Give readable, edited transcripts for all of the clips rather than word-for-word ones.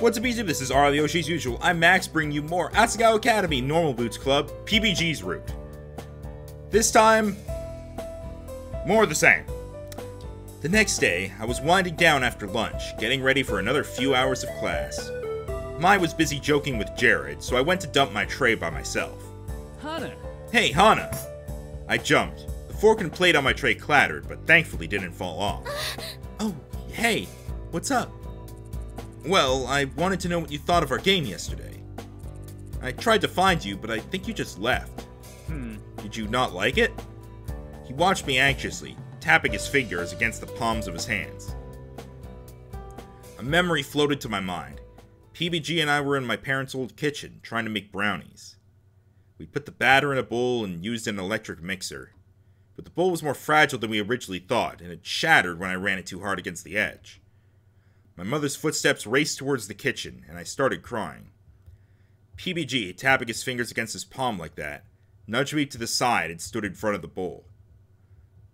What's up, YouTube? This is Yoshi as usual. I'm Max, bringing you more Asagao Academy Normal Boots Club PBG's route. This time, more of the same. The next day, I was winding down after lunch, getting ready for another few hours of class. Mai was busy joking with Jared, so I went to dump my tray by myself. Hana! Hey, Hana! I jumped. The fork and plate on my tray clattered, but thankfully didn't fall off. Oh, hey, what's up? Well, I wanted to know what you thought of our game yesterday. I tried to find you, but I think you just left. Did you not like it? He watched me anxiously, tapping his fingers against the palms of his hands. A memory floated to my mind. PBG and I were in my parents' old kitchen, trying to make brownies. We put the batter in a bowl and used an electric mixer. But the bowl was more fragile than we originally thought, and it shattered when I ran it too hard against the edge. My mother's footsteps raced towards the kitchen, and I started crying. PBG, tapping his fingers against his palm like that, nudged me to the side and stood in front of the bowl.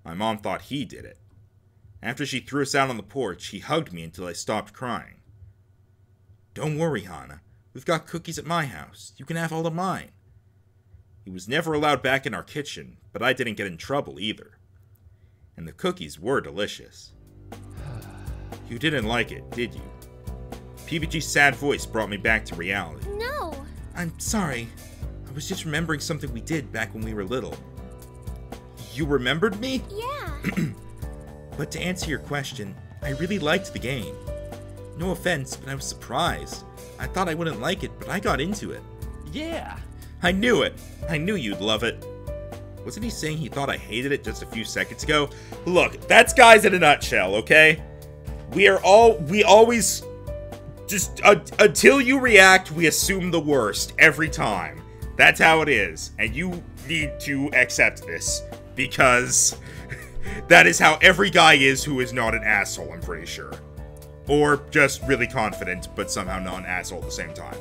My mom thought he did it. After she threw us out on the porch, he hugged me until I stopped crying. Don't worry, Hana. We've got cookies at my house. You can have all of mine. He was never allowed back in our kitchen, but I didn't get in trouble either. And the cookies were delicious. You didn't like it, did you? PBG's sad voice brought me back to reality. No! I'm sorry. I was just remembering something we did back when we were little. You remembered me? Yeah. But to answer your question, I really liked the game. No offense, but I was surprised. I thought I wouldn't like it, but I got into it. Yeah! I knew it! I knew you'd love it. Wasn't he saying he thought I hated it just a few seconds ago? Look, that's guys in a nutshell, okay? We always, just, until you react, we assume the worst, every time. That's how it is, and you need to accept this, because that is how every guy is who is not an asshole, I'm pretty sure. Or just really confident, but somehow not an asshole at the same time.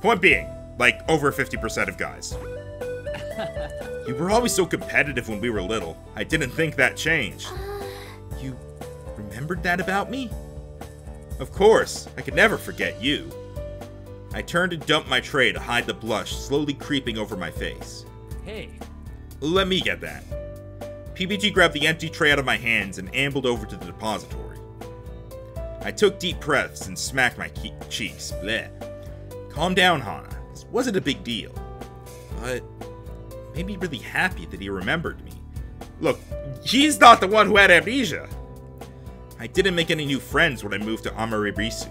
Point being, like, over 50% of guys. You were always so competitive when we were little. I didn't think that changed. You remembered that about me? Of course, I could never forget you. I turned and dumped my tray to hide the blush slowly creeping over my face. Hey. Let me get that. PBG grabbed the empty tray out of my hands and ambled over to the depository. I took deep breaths and smacked my cheeks. Bleh. Calm down, Hana. This wasn't a big deal. But made me really happy that he remembered me. Look, he's not the one who had amnesia. I didn't make any new friends when I moved to Amaribirisu.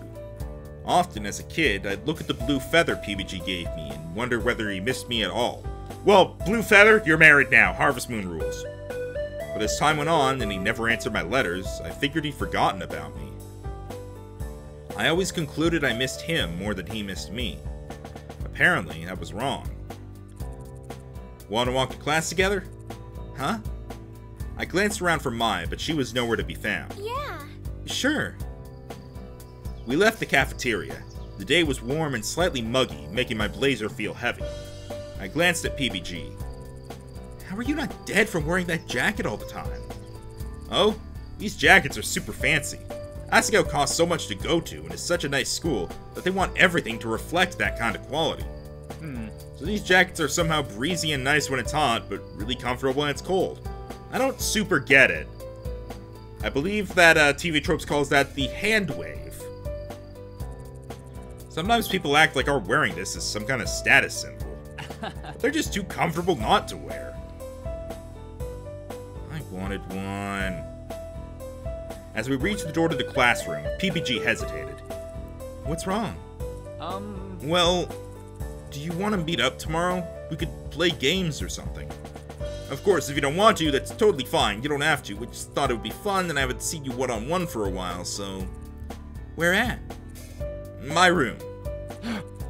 Often, as a kid, I'd look at the blue feather PBG gave me and wonder whether he missed me at all. Well, blue feather, you're married now, Harvest Moon rules. But as time went on and he never answered my letters, I figured he'd forgotten about me. I always concluded I missed him more than he missed me. Apparently, I was wrong. Want to walk to class together? Huh? I glanced around for Mai, but she was nowhere to be found. Yeah. Sure. We left the cafeteria. The day was warm and slightly muggy, making my blazer feel heavy. I glanced at PBG. How are you not dead from wearing that jacket all the time? Oh, these jackets are super fancy. Asagao costs so much to go to and is such a nice school that they want everything to reflect that kind of quality. So these jackets are somehow breezy and nice when it's hot, but really comfortable when it's cold. I don't super get it. I believe that TV Tropes calls that the hand wave. Sometimes people act like our wearing this is some kind of status symbol. But they're just too comfortable not to wear. I wanted one. As we reached the door to the classroom, PBG hesitated. What's wrong? Well, do you want to meet up tomorrow? We could play games or something. Of course, if you don't want to, that's totally fine. You don't have to. We just thought it would be fun, and I haven't seen you one-on-one for a while, so... Where at? My room.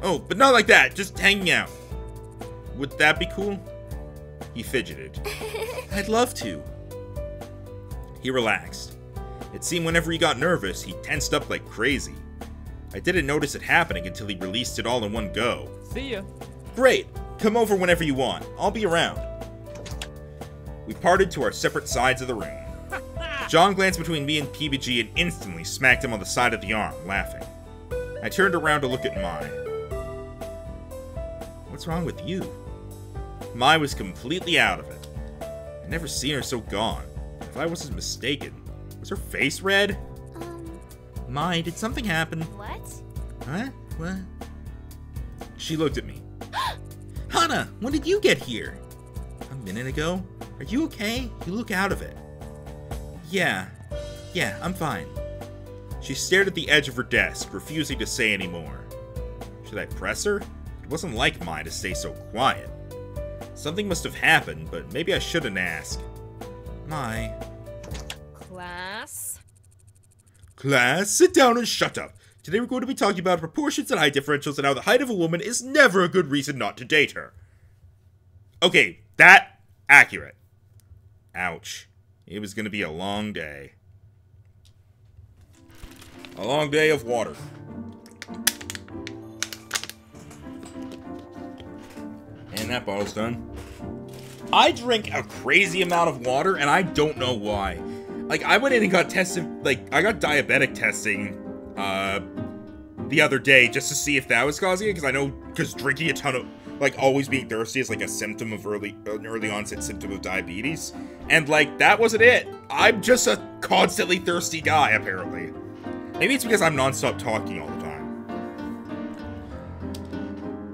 Oh, but not like that. Just hanging out. Would that be cool? He fidgeted. I'd love to. He relaxed. It seemed whenever he got nervous, he tensed up like crazy. I didn't notice it happening until he released it all in one go. See ya. Great. Come over whenever you want. I'll be around. We parted to our separate sides of the room. John glanced between me and PBG and instantly smacked him on the side of the arm, laughing. I turned around to look at Mai. What's wrong with you? Mai was completely out of it. I'd never seen her so gone. If I wasn't mistaken, was her face red? Mai, did something happen? What? Huh? What? She looked at me. Hana, when did you get here? A minute ago? Are you okay? You look out of it. Yeah, I'm fine. She stared at the edge of her desk, refusing to say any more. Should I press her? It wasn't like Mai to stay so quiet. Something must have happened, but maybe I shouldn't ask. Mai. Class? Class, sit down and shut up. Today we're going to be talking about proportions and height differentials and how the height of a woman is never a good reason not to date her. Okay, that accurate. Ouch. It was going to be a long day. A long day of water. And that bottle's done. I drink a crazy amount of water, and I don't know why. Like, I went in and got tested, like, I got diabetic testing, the other day, just to see if that was causing it, because drinking a ton of, like, always being thirsty is, like, a symptom of an early onset symptom of diabetes, and, like, that wasn't it. I'm just a constantly thirsty guy, apparently. Maybe it's because I'm nonstop talking all the time.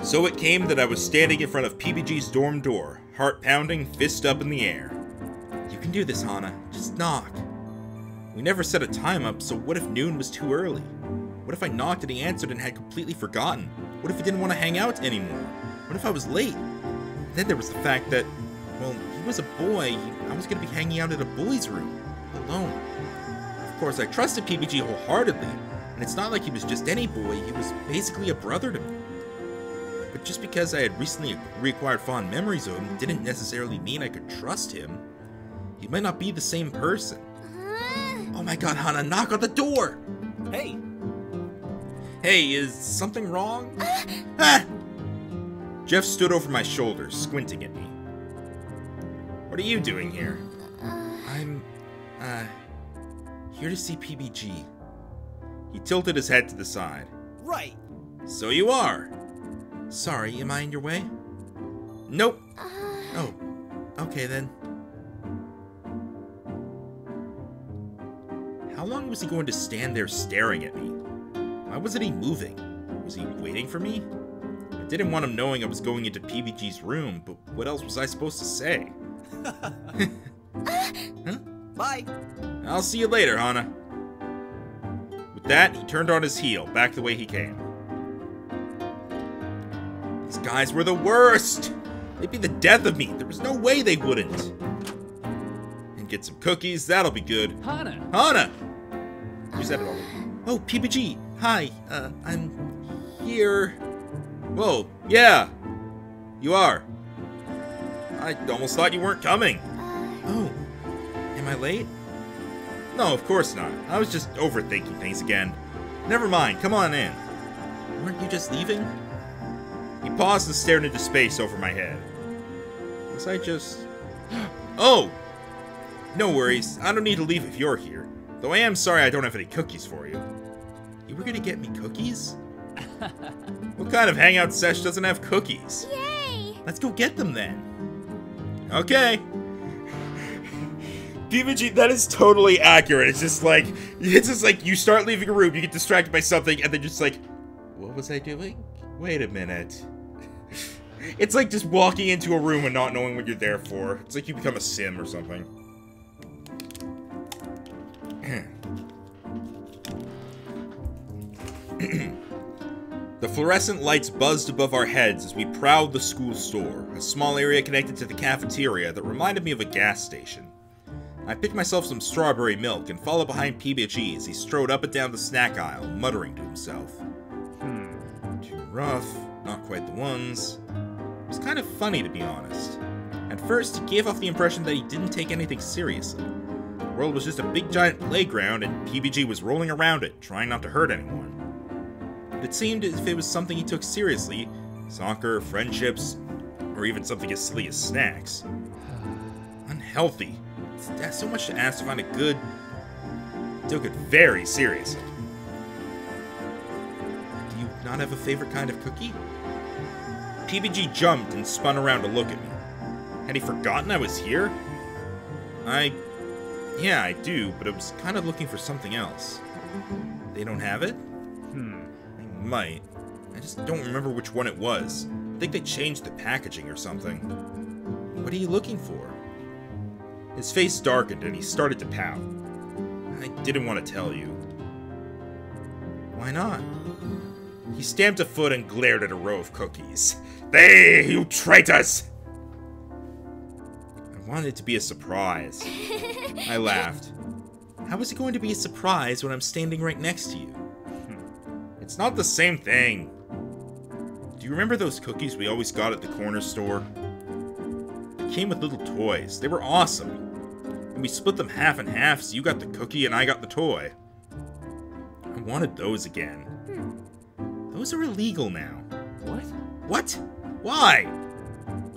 So it came that I was standing in front of PBG's dorm door, heart pounding, fist up in the air. You can do this, Hana. Just knock. We never set a time up, so what if noon was too early? What if I knocked and he answered and had completely forgotten? What if he didn't want to hang out anymore? What if I was late? And then there was the fact that, well, he was a boy. I was going to be hanging out at a boy's room, alone. Of course, I trusted PBG wholeheartedly, and it's not like he was just any boy. He was basically a brother to me. But just because I had recently reacquired fond memories of him didn't necessarily mean I could trust him. He might not be the same person. Oh my god, Hana, knock on the door! Hey! Hey, is something wrong? Ah! Jeff stood over my shoulder, squinting at me. What are you doing here? I'm, here to see PBG. He tilted his head to the side. Right. So you are. Sorry, am I in your way? Nope. Oh, okay then. How long was he going to stand there staring at me? Why wasn't he moving? Was he waiting for me? I didn't want him knowing I was going into PBG's room, but what else was I supposed to say? Huh? Bye. I'll see you later, Hana. With that, he turned on his heel, back the way he came. These guys were the worst! They'd be the death of me. There was no way they wouldn't. And get some cookies, that'll be good. Hana! Hana! You said it already. Oh, PBG. Hi, I'm here. Whoa, yeah. You are. I almost thought you weren't coming. Oh, am I late? No, of course not. I was just overthinking things again. Never mind, come on in. Weren't you just leaving? He paused and stared into space over my head. Was I just... Oh! No worries, I don't need to leave if you're here. Though I am sorry I don't have any cookies for you. You were gonna get me cookies? What kind of hangout sesh doesn't have cookies? Yay! Let's go get them then. Okay. PBG, that is totally accurate. It's just like you start leaving a room, you get distracted by something, and then just like, what was I doing? Wait a minute. It's like just walking into a room and not knowing what you're there for. It's like you become a sim or something. The fluorescent lights buzzed above our heads as we prowled the school store, a small area connected to the cafeteria that reminded me of a gas station. I picked myself some strawberry milk and followed behind PBG as he strode up and down the snack aisle, muttering to himself. Too rough, not quite the ones. It was kind of funny, to be honest. At first, he gave off the impression that he didn't take anything seriously. The world was just a big giant playground and PBG was rolling around it, trying not to hurt anyone. But it seemed as if it was something he took seriously, soccer, friendships, or even something as silly as snacks. Unhealthy. That's so much to ask to find a good... took it very seriously. not have a favorite kind of cookie? PBG jumped and spun around to look at me. Had he forgotten I was here? Yeah, I do, but I was kind of looking for something else. They don't have it? They might. I just don't remember which one it was. I think they changed the packaging or something. What are you looking for? His face darkened and he started to pout. I didn't want to tell you. Why not? He stamped a foot and glared at a row of cookies. They, you traitors! I wanted it to be a surprise. I laughed. How is it going to be a surprise when I'm standing right next to you? It's not the same thing. Do you remember those cookies we always got at the corner store? They came with little toys. They were awesome. And we split them half and half, so you got the cookie and I got the toy. I wanted those again. Those are illegal now. What? What? Why?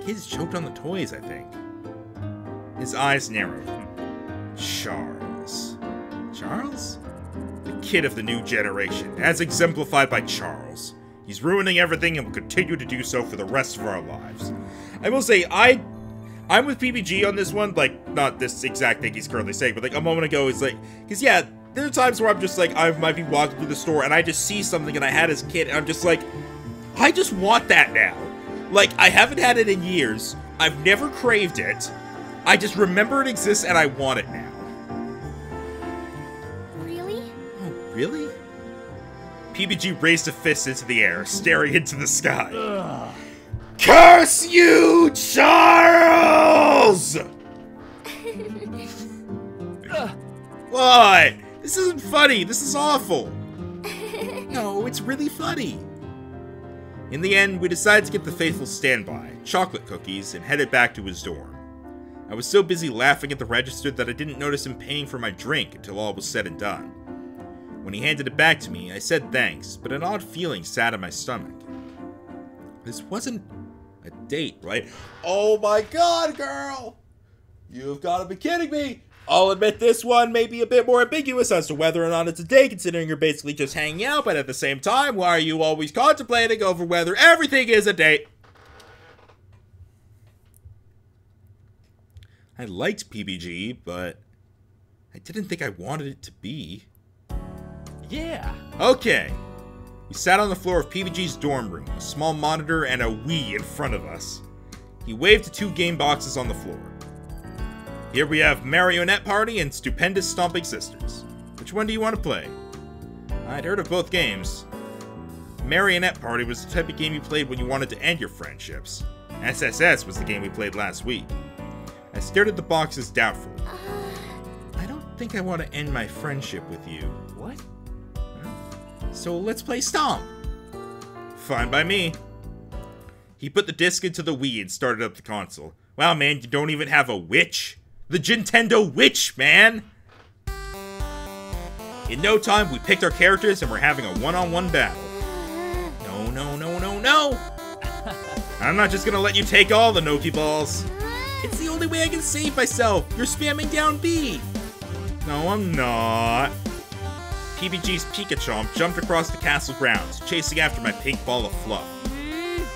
Kids choked on the toys, I think. His eyes narrowed. Charles. Charles? The kid of the new generation, as exemplified by Charles. He's ruining everything and will continue to do so for the rest of our lives. I will say, I'm with PBG on this one, like, not this exact thing he's currently saying, but like a moment ago, he's like, because yeah, there are times where I'm just like, I might be walking through the store and I just see something and I had as a kid and I'm just like, I just want that now. Like, I haven't had it in years. I've never craved it. I just remember it exists and I want it now. Really? Oh, really? PBG raised a fist into the air, staring into the sky. Ugh. Curse you, Charles! What? This isn't funny. This is awful. No, it's really funny. In the end, we decided to get the faithful standby, chocolate cookies, and headed back to his dorm. I was so busy laughing at the register that I didn't notice him paying for my drink until all was said and done. When he handed it back to me, I said thanks, but an odd feeling sat in my stomach. This wasn't a date, right? Oh my god, girl! You've got to be kidding me! I'll admit this one may be a bit more ambiguous as to whether or not it's a date, considering you're basically just hanging out, but at the same time, why are you always contemplating over whether everything is a date? I liked PBG, but I didn't think I wanted it to be. Yeah. Okay. We sat on the floor of PBG's dorm room, a small monitor and a Wii in front of us. He waved to two game boxes on the floor. Here we have Marionette Party and Stupendous Stomping Sisters. Which one do you want to play? I'd heard of both games. Marionette Party was the type of game you played when you wanted to end your friendships. SSS was the game we played last week. I stared at the boxes doubtfully. I don't think I want to end my friendship with you. What? So let's play Stomp. Fine by me. He put the disc into the Wii and started up the console. Wow, man, you don't even have a witch? The Nintendo Witch, man! In no time, we picked our characters and we're having a one-on-one battle. No, no, no, no, no! I'm not just gonna let you take all the Noki balls. It's the only way I can save myself. You're spamming down B. No, I'm not. PBG's Pikachu jumped across the castle grounds, chasing after my pink ball of fluff.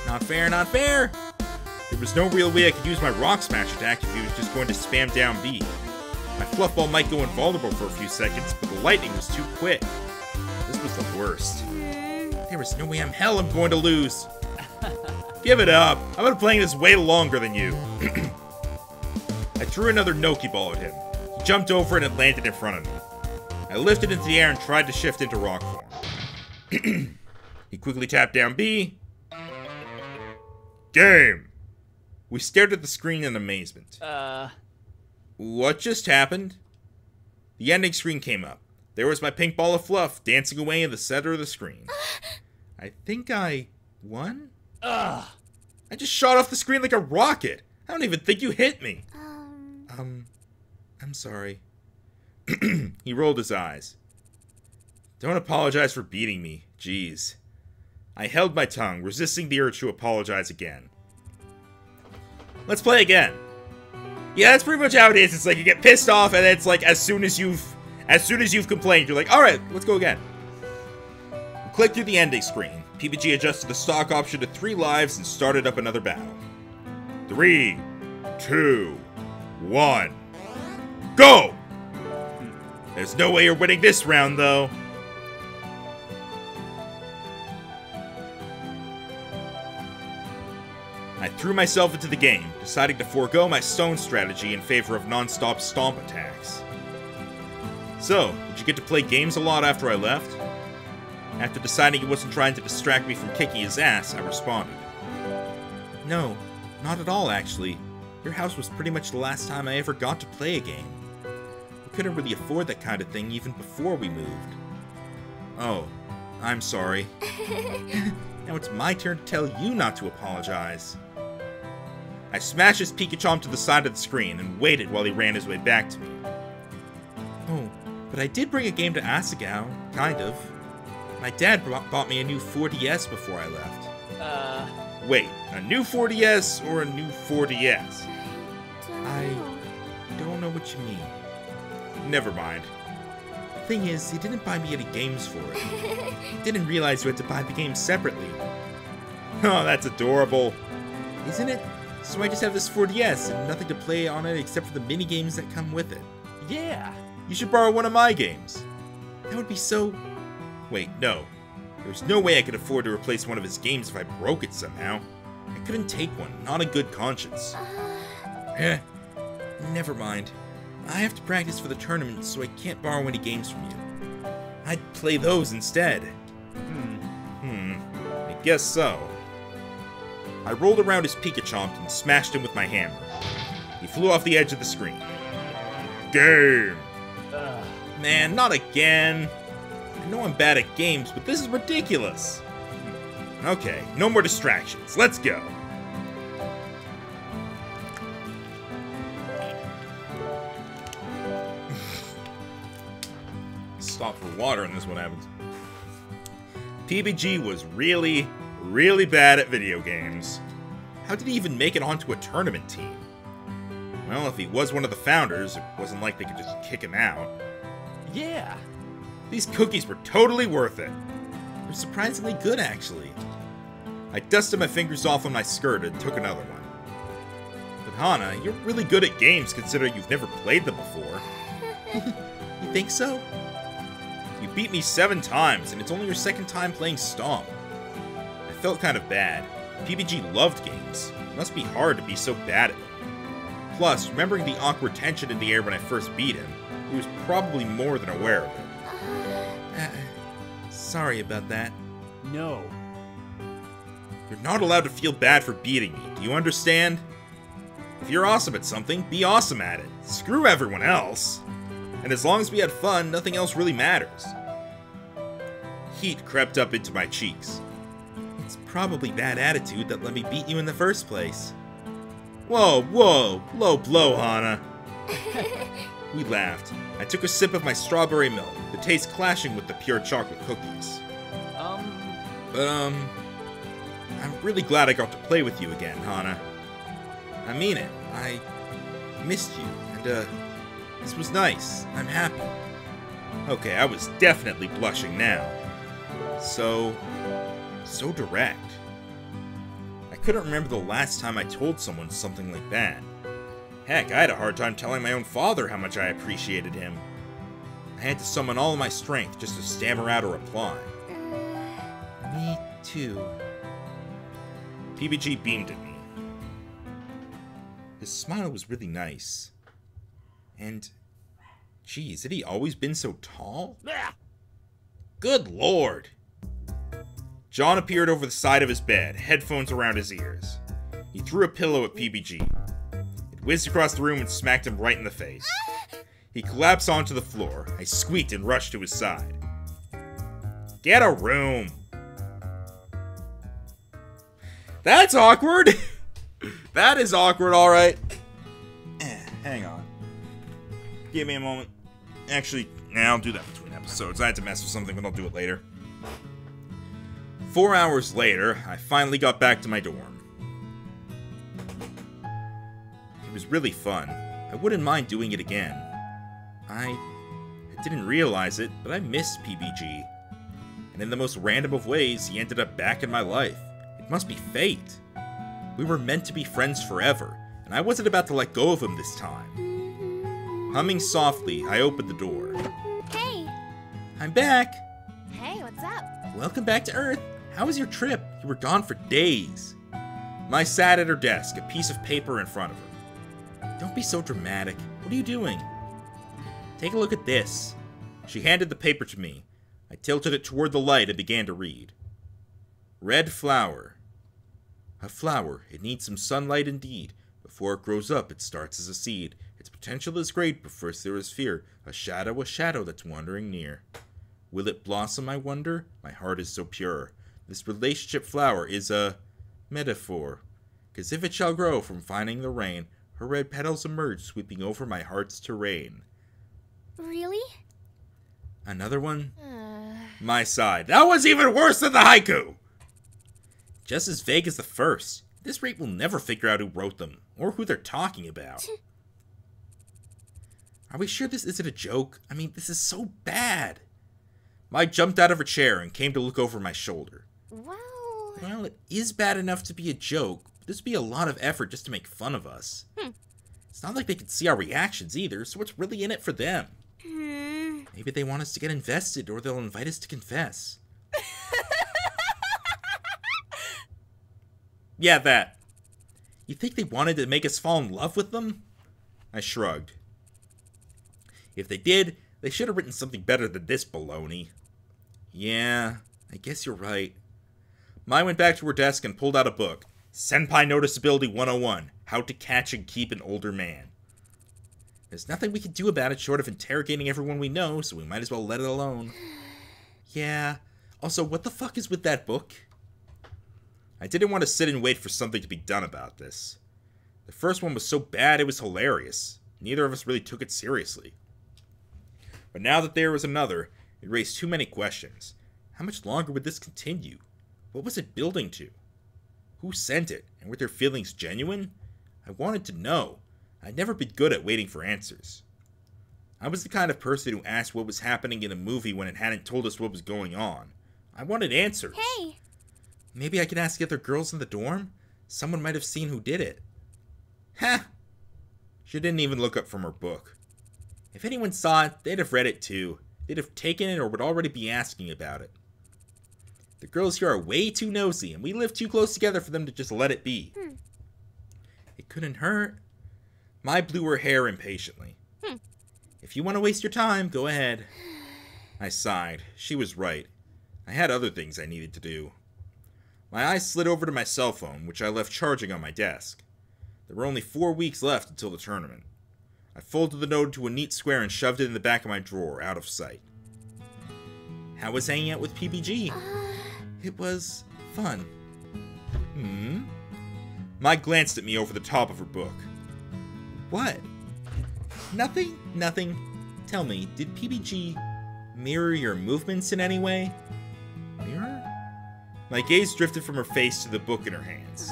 Not fair, not fair. There was no real way I could use my Rock Smash attack if he was just going to spam down B. My fluff ball might go invulnerable for a few seconds, but the lightning was too quick. This was the worst. There is no way in hell I'm going to lose. Give it up. I've been playing this way longer than you. I threw another Noki ball at him. He jumped over it and landed in front of me. I lifted into the air and tried to shift into rock form. He quickly tapped down B. Game! We stared at the screen in amazement. What just happened? The ending screen came up. There was my pink ball of fluff dancing away in the center of the screen. I think I won? I just shot off the screen like a rocket. I don't even think you hit me. I'm sorry. He rolled his eyes. Don't apologize for beating me. Jeez. I held my tongue, resisting the urge to apologize again. Let's play again. Yeah, that's pretty much how it is. It's like you get pissed off, and it's like as soon as you've complained, you're like, all right, let's go again. We clicked through the ending screen. PBG adjusted the stock option to 3 lives and started up another battle. 3, 2, 1, go! There's no way you're winning this round, though. I threw myself into the game, deciding to forego my stone strategy in favor of non-stop stomp attacks. So, did you get to play games a lot after I left? After deciding he wasn't trying to distract me from kicking his ass, I responded. No, not at all actually. Your house was pretty much the last time I ever got to play a game. We couldn't really afford that kind of thing even before we moved. Oh, I'm sorry. Now it's my turn to tell you not to apologize. I smashed his Pikachu to the side of the screen and waited while he ran his way back to me. Oh, but I did bring a game to Asagao, kind of. My dad bought me a new 4DS before I left. Wait, a new 4DS or a new 4DS? I don't know what you mean. Never mind. The thing is, he didn't buy me any games for it. He didn't realize you had to buy the games separately. Oh, that's adorable. Isn't it? So I just have this 4DS and nothing to play on it except for the mini games that come with it. Yeah. You should borrow one of my games. That would be so... Wait, no. There's no way I could afford to replace one of his games if I broke it somehow. I couldn't take one, not in good conscience. Never mind. I have to practice for the tournament, so I can't borrow any games from you. I'd play those instead. I guess so. I rolled around his Pikachu and smashed him with my hammer. He flew off the edge of the screen. Game! Man, not again. I know I'm bad at games, but this is ridiculous. Okay, no more distractions. Let's go. Stop for water and this one happens. PBG was really, really bad at video games. How did he even make it onto a tournament team? Well, if he was one of the founders, it wasn't like they could just kick him out. Yeah. These cookies were totally worth it. They're surprisingly good, actually. I dusted my fingers off on my skirt and took another one. But Hana, you're really good at games considering you've never played them before. You think so? You beat me 7 times, and it's only your 2nd time playing Stomp. I felt kind of bad. PBG loved games. It must be hard to be so bad at them. Plus, remembering the awkward tension in the air when I first beat him, he was probably more than aware of it. Sorry about that. No. You're not allowed to feel bad for beating me, do you understand? If you're awesome at something, be awesome at it. Screw everyone else. And as long as we had fun, nothing else really matters. Heat crept up into my cheeks. It's probably that attitude that let me beat you in the first place. Whoa, low blow, Hana. We laughed. I took a sip of my strawberry milk, the taste clashing with the pure chocolate cookies. I'm really glad I got to play with you again, Hana. I mean it. I missed you, and, this was nice. I'm happy. Okay, I was definitely blushing now. So direct. I couldn't remember the last time I told someone something like that. Heck, I had a hard time telling my own father how much I appreciated him. I had to summon all of my strength just to stammer out a reply. Me too. PBG beamed at me. His smile was really nice. And, geez, had he always been so tall? Good lord! John appeared over the side of his bed, headphones around his ears. He threw a pillow at PBG. It whizzed across the room and smacked him right in the face. He collapsed onto the floor. I squeaked and rushed to his side. Get a room! That's awkward! That is awkward, alright. Hang on. Give me a moment. Actually, I'll do that between episodes. I had to mess with something, but I'll do it later. 4 hours later, I finally got back to my dorm. It was really fun. I wouldn't mind doing it again. I didn't realize it, but I missed PBG. and in the most random of ways, he ended up back in my life. It must be fate. We were meant to be friends forever, and I wasn't about to let go of him this time. Humming softly, I opened the door. Hey. I'm back! Hey, what's up? Welcome back to Earth. How was your trip? You were gone for days. Mai sat at her desk, a piece of paper in front of her. Don't be so dramatic. What are you doing? Take a look at this. She handed the paper to me. I tilted it toward the light and began to read. Red flower. A flower. It needs some sunlight indeed. Before it grows up, it starts as a seed. Its potential is great, but first there is fear. A shadow that's wandering near. Will it blossom, I wonder? My heart is so pure. This relationship flower is a metaphor. 'Cause if it shall grow from finding the rain, her red petals emerge, sweeping over my heart's terrain. Really? Another one? My side. That was even worse than the haiku! Just as vague as the first. At this rate, we'll never figure out who wrote them, or who they're talking about. Are we sure this isn't a joke? I mean, this is so bad. Mai jumped out of her chair and came to look over my shoulder. Well, it is bad enough to be a joke, but this would be a lot of effort just to make fun of us. It's not like they can see our reactions either, so what's really in it for them? Maybe they want us to get invested, or they'll invite us to confess. Yeah, that. You think they wanted to make us fall in love with them? I shrugged. If they did, they should have written something better than this baloney. Yeah, I guess you're right. Mai went back to her desk and pulled out a book. Senpai Noticeability 101, How to Catch and Keep an Older Man. There's nothing we can do about it short of interrogating everyone we know, so we might as well let it alone. Yeah, also, what the fuck is with that book? I didn't want to sit and wait for something to be done about this. The first one was so bad it was hilarious. Neither of us really took it seriously. But now that there was another, it raised too many questions. How much longer would this continue? What was it building to? Who sent it, and were their feelings genuine? I wanted to know. I'd never been good at waiting for answers. I was the kind of person who asked what was happening in a movie when it hadn't told us what was going on. I wanted answers. Hey! Maybe I could ask the other girls in the dorm? Someone might have seen who did it. Ha! She didn't even look up from her book. If anyone saw it, they'd have read it too. They'd have taken it or would already be asking about it. The girls here are way too nosy, and we live too close together for them to just let it be. It couldn't hurt. Mai blew her hair impatiently. If you want to waste your time, go ahead. I sighed. She was right. I had other things I needed to do. My eyes slid over to my cell phone, which I left charging on my desk. There were only 4 weeks left until the tournament. I folded the note into a neat square and shoved it in the back of my drawer, out of sight. How was hanging out with PBG? It was fun. Mai glanced at me over the top of her book. What? Nothing? Nothing. Tell me, did PBG mirror your movements in any way? Mirror? My gaze drifted from her face to the book in her hands.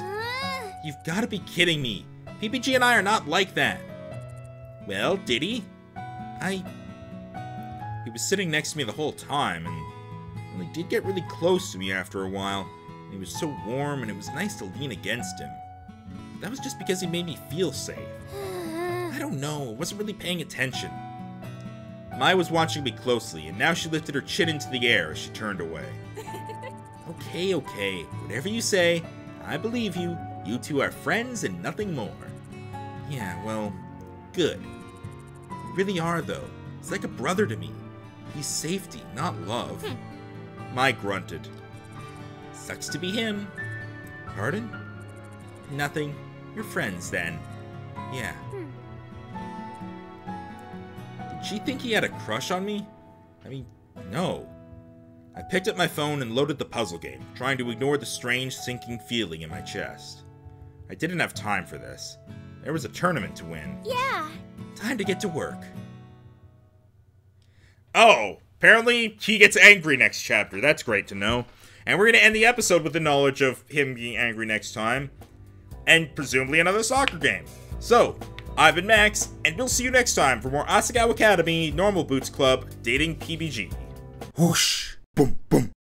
You've got to be kidding me. PBG and I are not like that. Well, did he? He was sitting next to me the whole time, and he did get really close to me after a while. He was so warm, and it was nice to lean against him. That was just because he made me feel safe. I don't know, I wasn't really paying attention. Mai was watching me closely, and now she lifted her chin into the air as she turned away. Okay, whatever you say, I believe you. You two are friends and nothing more. Yeah, well, good. You really are, though. He's like a brother to me. He's safety, not love. Mai grunted. Sucks to be him. Pardon? Nothing. You're friends, then. Yeah. Did she think he had a crush on me? I mean, no. I picked up my phone and loaded the puzzle game, trying to ignore the strange, sinking feeling in my chest. I didn't have time for this. There was a tournament to win. Yeah. Time to get to work. Oh, apparently he gets angry next chapter. That's great to know. And we're going to end the episode with the knowledge of him being angry next time. And presumably another soccer game. So, I've been Max, and we'll see you next time for more Asagao Academy Normal Boots Club Dating PBG. Whoosh! Boom, boom.